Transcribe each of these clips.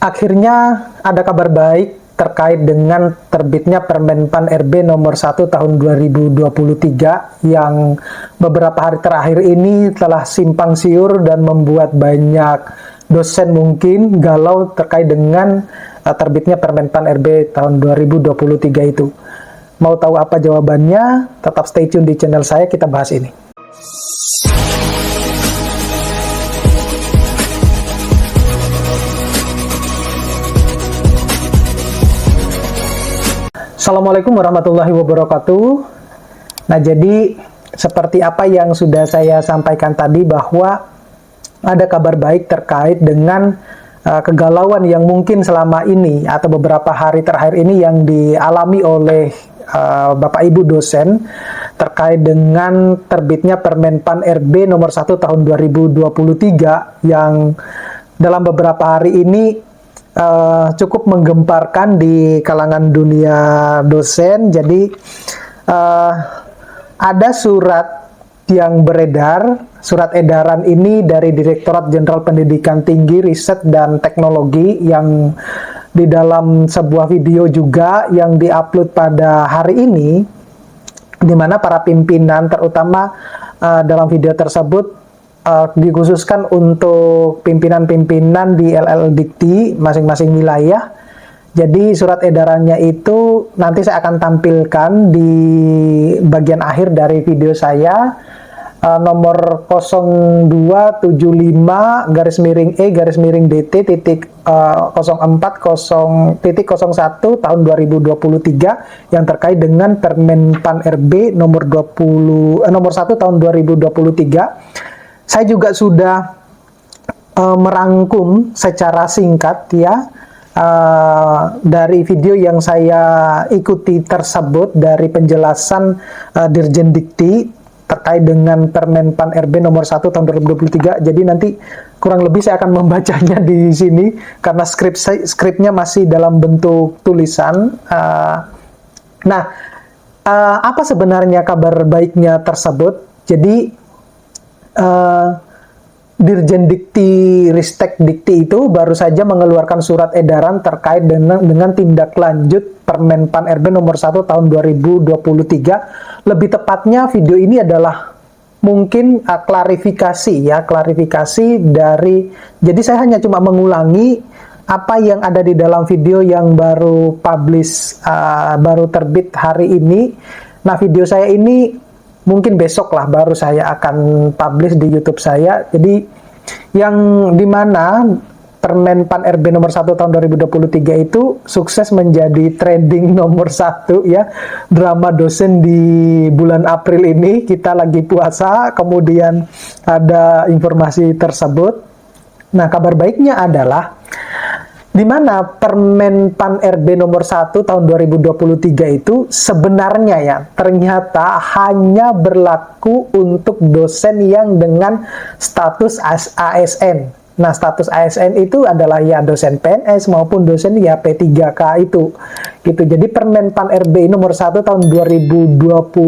Akhirnya ada kabar baik terkait dengan terbitnya Permenpan RB nomor 1 tahun 2023 yang beberapa hari terakhir ini telah simpang siur dan membuat banyak dosen mungkin galau terkait dengan terbitnya Permenpan RB tahun 2023 itu. Mau tahu apa jawabannya? Tetap stay tune di channel saya, kita bahas ini. Assalamualaikum warahmatullahi wabarakatuh. Nah, jadi seperti apa yang sudah saya sampaikan tadi, bahwa ada kabar baik terkait dengan kegalauan yang mungkin selama ini atau beberapa hari terakhir ini yang dialami oleh Bapak Ibu dosen terkait dengan terbitnya Permenpan RB nomor 1 tahun 2023 yang dalam beberapa hari ini cukup menggemparkan di kalangan dunia dosen. Jadi ada surat yang beredar, surat edaran ini dari Direktorat Jenderal Pendidikan Tinggi, Riset dan Teknologi, yang di dalam sebuah video juga yang diupload pada hari ini, di mana para pimpinan, terutama dalam video tersebut dikhususkan untuk pimpinan-pimpinan di LL Dikti masing-masing wilayah. Jadi surat edarannya itu nanti saya akan tampilkan di bagian akhir dari video saya, nomor 0275-E-DT 040.01 tahun 2023 yang terkait dengan Permenpan RB nomor 1 tahun 2023. Saya juga sudah merangkum secara singkat ya dari video yang saya ikuti tersebut, dari penjelasan Dirjen Dikti terkait dengan Permenpan RB nomor 1 tahun 2023. Jadi nanti kurang lebih saya akan membacanya di sini karena skripnya masih dalam bentuk tulisan. Apa sebenarnya kabar baiknya tersebut? Jadi Dirjen Dikti Ristek Dikti itu baru saja mengeluarkan surat edaran terkait dengan tindak lanjut Permenpan RB nomor 1 tahun 2023. Lebih tepatnya video ini adalah mungkin klarifikasi dari, jadi saya hanya cuma mengulangi apa yang ada di dalam video yang baru baru terbit hari ini. Nah, video saya ini mungkin besok lah baru saya akan publish di YouTube saya. Jadi yang dimana Permenpan RB nomor 1 tahun 2023 itu sukses menjadi trending nomor 1 ya, drama dosen di bulan April ini. Kita lagi puasa, kemudian ada informasi tersebut. Nah, kabar baiknya adalah di mana Permenpan RB nomor 1 tahun 2023 itu sebenarnya ya ternyata hanya berlaku untuk dosen yang dengan status ASN. Nah, status ASN itu adalah ya dosen PNS maupun dosen ya P3K itu. Gitu. Jadi Permenpan RB nomor 1 tahun 2023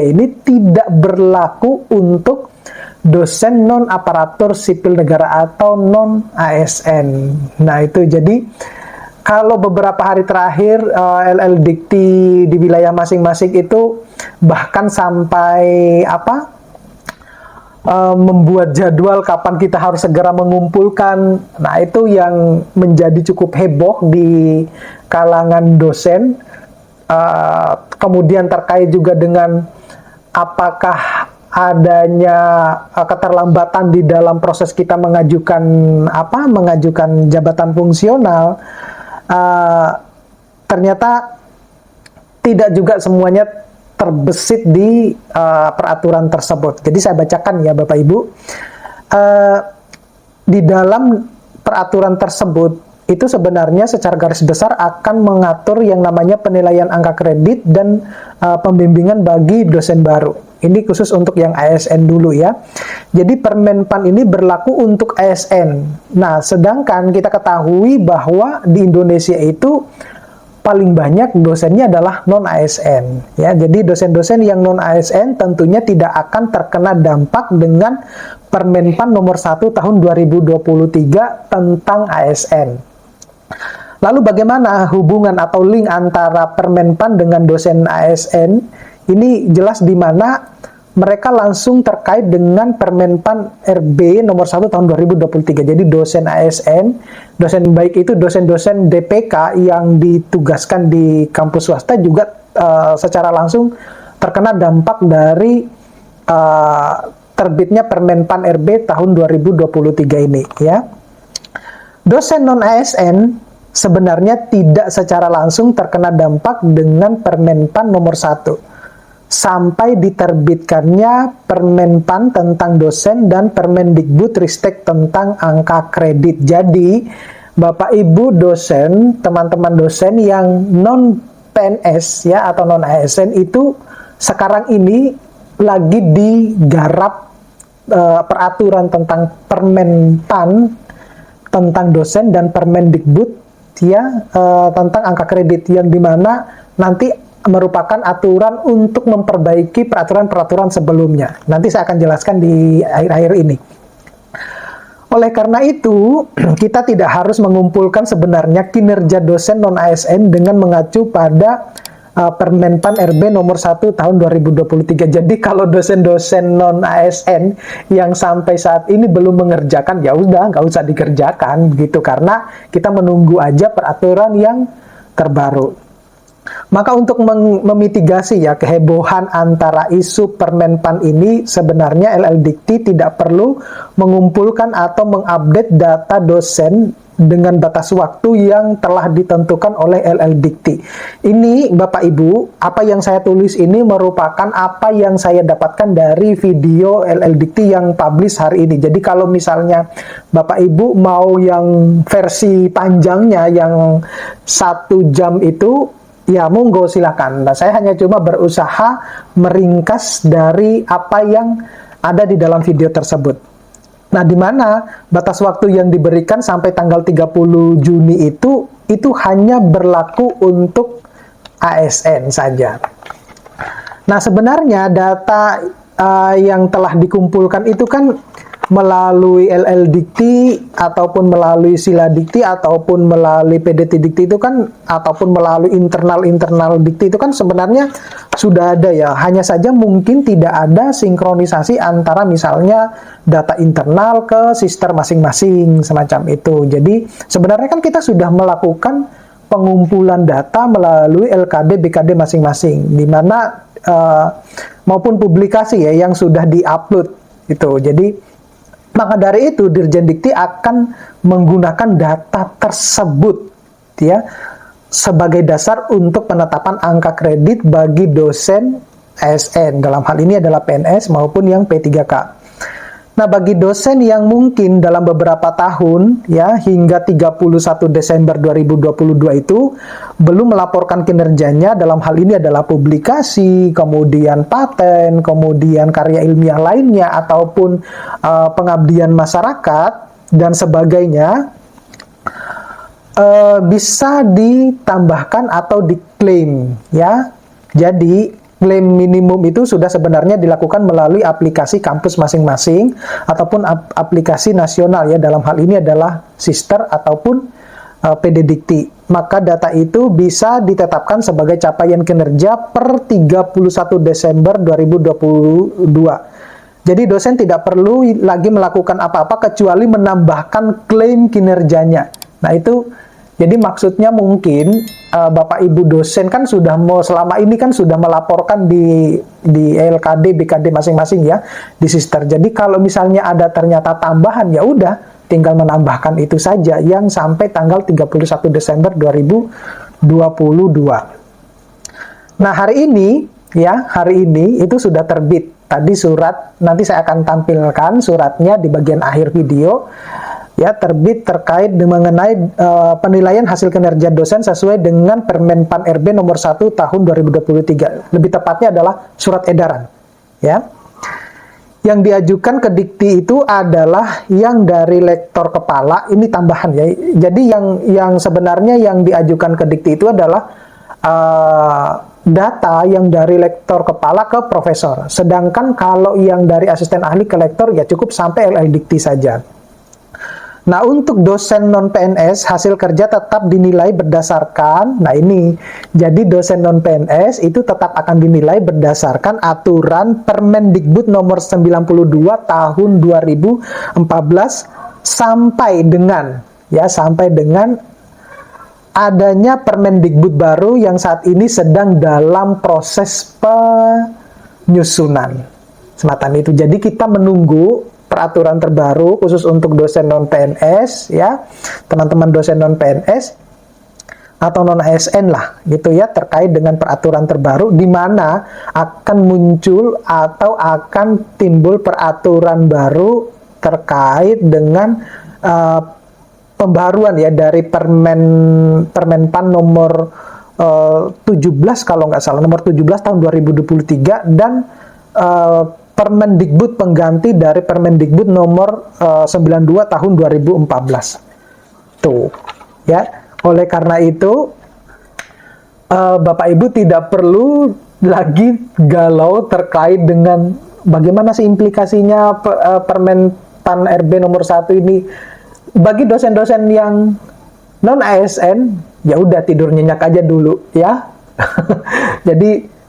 ini tidak berlaku untuk dosen non aparatur sipil negara atau non ASN. Nah, itu jadi kalau beberapa hari terakhir LL Dikti di wilayah masing-masing itu bahkan sampai membuat jadwal kapan kita harus segera mengumpulkan. Nah, itu yang menjadi cukup heboh di kalangan dosen. Kemudian terkait juga dengan apakah adanya keterlambatan di dalam proses kita mengajukan jabatan fungsional. Ternyata tidak juga semuanya terbesit di peraturan tersebut. Jadi saya bacakan ya Bapak Ibu. Di dalam peraturan tersebut itu sebenarnya secara garis besar akan mengatur yang namanya penilaian angka kredit dan pembimbingan bagi dosen baru. Ini khusus untuk yang ASN dulu ya. Jadi Permenpan ini berlaku untuk ASN. Nah, sedangkan kita ketahui bahwa di Indonesia itu paling banyak dosennya adalah non-ASN. Ya, jadi dosen-dosen yang non-ASN tentunya tidak akan terkena dampak dengan Permenpan nomor 1 tahun 2023 tentang ASN. Lalu bagaimana hubungan atau link antara Permenpan dengan dosen ASN? Ini jelas di mana mereka langsung terkait dengan Permenpan RB nomor 1 tahun 2023. Jadi dosen ASN, dosen baik itu dosen-dosen DPK yang ditugaskan di kampus swasta juga secara langsung terkena dampak dari terbitnya Permenpan RB tahun 2023 ini, ya. Dosen non-ASN sebenarnya tidak secara langsung terkena dampak dengan Permenpan nomor 1 sampai diterbitkannya Permenpan tentang dosen dan Permendikbudristek tentang angka kredit. Jadi, Bapak Ibu dosen, teman-teman dosen yang non PNS ya atau non ASN itu sekarang ini lagi digarap peraturan tentang Permenpan tentang dosen dan Permendikbud ya tentang angka kredit, yang dimana nanti merupakan aturan untuk memperbaiki peraturan-peraturan sebelumnya. Nanti saya akan jelaskan di akhir-akhir ini. Oleh karena itu, kita tidak harus mengumpulkan sebenarnya kinerja dosen non-ASN dengan mengacu pada Permenpan RB nomor 1 tahun 2023. Jadi kalau dosen-dosen non-ASN yang sampai saat ini belum mengerjakan, ya udah nggak usah dikerjakan gitu, karena kita menunggu aja peraturan yang terbaru. Maka untuk memitigasi ya kehebohan antara isu Permenpan ini, sebenarnya LLDikti tidak perlu mengumpulkan atau mengupdate data dosen dengan batas waktu yang telah ditentukan oleh LLDikti. Ini Bapak Ibu, apa yang saya tulis ini merupakan apa yang saya dapatkan dari video LLDikti yang publish hari ini. Jadi kalau misalnya Bapak Ibu mau yang versi panjangnya yang 1 jam itu, ya monggo silakan. Nah, saya hanya cuma berusaha meringkas dari apa yang ada di dalam video tersebut. Nah, di mana batas waktu yang diberikan sampai tanggal 30 Juni itu hanya berlaku untuk ASN saja. Nah, sebenarnya data yang telah dikumpulkan itu kan melalui LLDikti ataupun melalui Siladikti ataupun melalui PDT Dikti itu kan, ataupun melalui internal Dikti itu kan sebenarnya sudah ada ya. Hanya saja mungkin tidak ada sinkronisasi antara misalnya data internal ke sister masing-masing semacam itu. Jadi sebenarnya kan kita sudah melakukan pengumpulan data melalui LKD BKD masing-masing, di mana maupun publikasi ya yang sudah diupload itu. Jadi maka dari itu Dirjen Dikti akan menggunakan data tersebut ya sebagai dasar untuk penetapan angka kredit bagi dosen ASN, dalam hal ini adalah PNS maupun yang P3K. Nah, bagi dosen yang mungkin dalam beberapa tahun ya hingga 31 Desember 2022 itu belum melaporkan kinerjanya, dalam hal ini adalah publikasi, kemudian paten, kemudian karya ilmiah lainnya ataupun pengabdian masyarakat dan sebagainya, bisa ditambahkan atau diklaim ya. Jadi klaim minimum itu sudah sebenarnya dilakukan melalui aplikasi kampus masing-masing ataupun aplikasi nasional ya, dalam hal ini adalah Sister ataupun PD Dikti. Maka data itu bisa ditetapkan sebagai capaian kinerja per 31 Desember 2022. Jadi dosen tidak perlu lagi melakukan apa-apa kecuali menambahkan klaim kinerjanya. Nah, itu jadi maksudnya mungkin Bapak Ibu dosen kan sudah selama ini kan sudah melaporkan di LKD BKD masing-masing ya, di Sister. Jadi kalau misalnya ada ternyata tambahan, ya udah tinggal menambahkan itu saja yang sampai tanggal 31 Desember 2022. Nah, hari ini itu sudah terbit tadi surat, nanti saya akan tampilkan suratnya di bagian akhir video. Ya, terbit terkait mengenai penilaian hasil kinerja dosen sesuai dengan Permenpan RB nomor 1 tahun 2023. Lebih tepatnya adalah surat edaran. Ya. Yang diajukan ke dikti itu adalah yang dari lektor kepala, ini tambahan ya. Jadi yang sebenarnya yang diajukan ke dikti itu adalah data yang dari lektor kepala ke profesor. Sedangkan kalau yang dari asisten ahli ke lektor ya cukup sampai LL Dikti saja. Nah, untuk dosen non-PNS, hasil kerja tetap dinilai berdasarkan, nah ini, jadi dosen non-PNS itu tetap akan dinilai berdasarkan aturan Permendikbud nomor 92 tahun 2014 sampai dengan adanya Permendikbud baru yang saat ini sedang dalam proses penyusunan. Semacam itu. Jadi kita menunggu peraturan terbaru khusus untuk dosen non-PNS ya, teman-teman dosen non-PNS atau non-ASN lah gitu ya, terkait dengan peraturan terbaru di mana akan muncul atau akan timbul peraturan baru terkait dengan pembaruan ya dari Permenpan nomor 17 kalau nggak salah, nomor 17 tahun 2023 dan Permendikbud pengganti dari Permendikbud nomor 92 tahun 2014. Tuh, ya. Oleh karena itu, Bapak Ibu tidak perlu lagi galau terkait dengan bagaimana sih implikasinya Permenpan RB nomor 1 ini bagi dosen-dosen yang non ASN. Ya udah tidur nyenyak aja dulu, ya. Jadi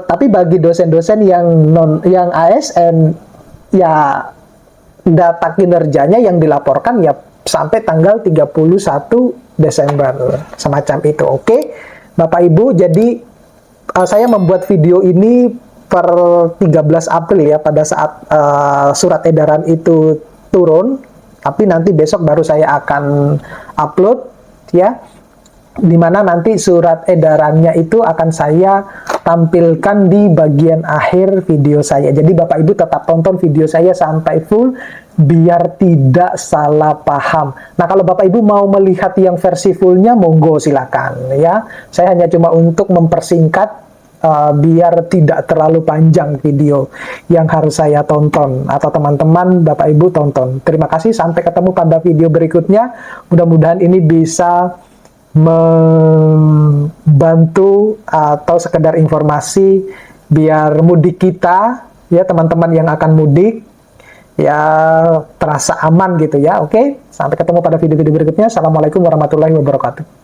tapi bagi dosen-dosen yang ASN ya data kinerjanya yang dilaporkan ya sampai tanggal 31 Desember semacam itu. Oke, Bapak Ibu, jadi saya membuat video ini per 13 April ya, pada saat surat edaran itu turun, tapi nanti besok baru saya akan upload ya, dimana nanti surat edarannya itu akan saya tampilkan di bagian akhir video saya. Jadi Bapak Ibu tetap tonton video saya sampai full biar tidak salah paham. Nah, kalau Bapak Ibu mau melihat yang versi fullnya, monggo silakan ya. Saya hanya cuma untuk mempersingkat biar tidak terlalu panjang video yang harus saya tonton atau teman-teman Bapak Ibu tonton. Terima kasih, sampai ketemu pada video berikutnya. Mudah-mudahan ini bisa membantu atau sekedar informasi biar mudik kita ya, teman-teman yang akan mudik ya terasa aman gitu ya. Oke, sampai ketemu pada video-video berikutnya. Assalamualaikum warahmatullahi wabarakatuh.